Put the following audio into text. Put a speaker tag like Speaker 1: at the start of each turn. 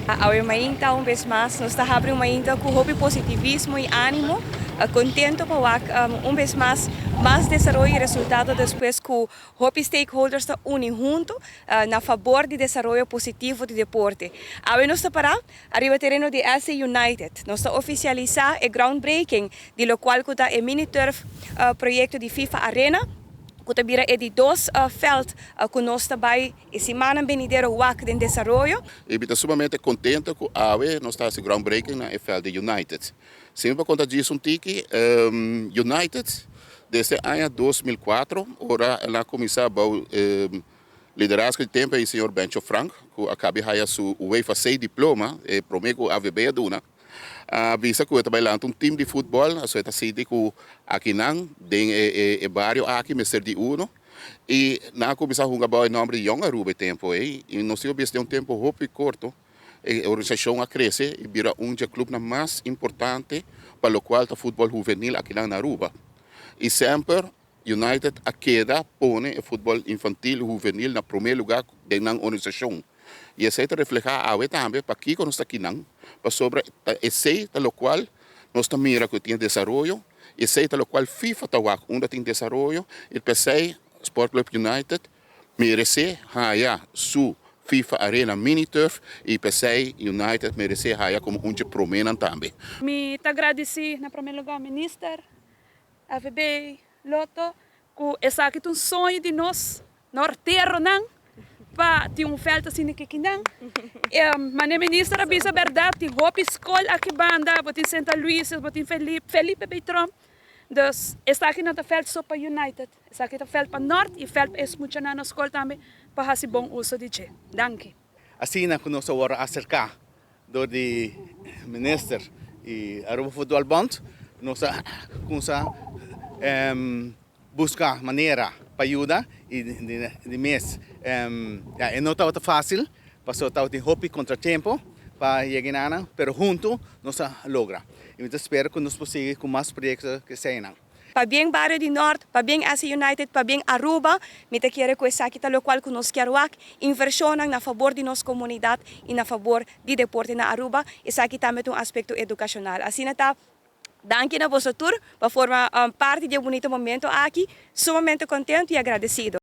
Speaker 1: Ao mainta uma vez mais, nós estamos abrindo mainta com hobby positivismo e ânimo, contento com uma vez mais desenvolvimento e resultado depois que o hobby stakeholders estão unidos juntos na favor de desenvolvimento positivo de deporte. Ao nós parar, arriba terreno de FC United, nós estamos oficializar o groundbreaking de lo qual está o Mini Turf projeto de FIFA Arena. Kutabira é de dois veld que nós também e semana venidera o de desenvolvimento.
Speaker 2: Eu estou sumamente contente com a AVB nós estamos groundbreaking na veld United. Sempre quando diz tiki United desde o ano 2004, ora ela começou a liderar o tempo o senhor Bencho Frank, que acaba de seu UEFA C diploma, promego AVB e duna. Visa que eu trabalho um time de futebol, a sua cidade que aqui não tem o bairro aqui, Mr. de Uno, e na começar a jogar o nome de Young Aruba tempo e nós tivemos um tempo muito curto, a organização a crescer e vira dos clubes mais importantes para o qual o futebol juvenil aqui na Aruba. E sempre United a queda põe o futebol infantil juvenil na primeiro lugar da organização. E isso refleja a também para aqui quando está aqui não, para sobre esse pelo qual nós também mira que tem desenvolvimento, esse pelo qual FIFA está onde tem desenvolvimento, e PC Sport Club United merece haya su FIFA Arena Mini Turf e PC United merece haya como promenam também.
Speaker 3: Me agradeci na primeiro lugar minister, AVB, Lotto, que essa aqui é um sonho de nós, norteiro não. Para ter veld assim que não. Mas a ministra avisa a verdade, tem roupa escola aqui banda, botem Santa Luísa, botem Felipe Beitrom. Então, esta aqui não é veld só para United, esta aqui é veld para Norte e veld é muito na escola também para fazer bom uso de che. Danke.
Speaker 4: Asina que nós agora acercar do de minister e Aruba Futebol Bond, nós buscar maneira para ajudar e de mês não estava fácil, passou estava de hobby contra tempo para chegar na, mas junto nós logra. E eu espero que nós possamos com mais projetos que sejam.
Speaker 1: Para bem Barrio de Norte, para bem AC United, para bem Aruba, me te quero que essa aqui tal qual que nós queremos inversão na favor de nossa comunidade e na favor de deporte na Aruba. Essa aqui também tem aspecto educacional. Assim está. Danke na vosso tour, para formar parte de um bonito momento aqui, sumamente contente e agradecido.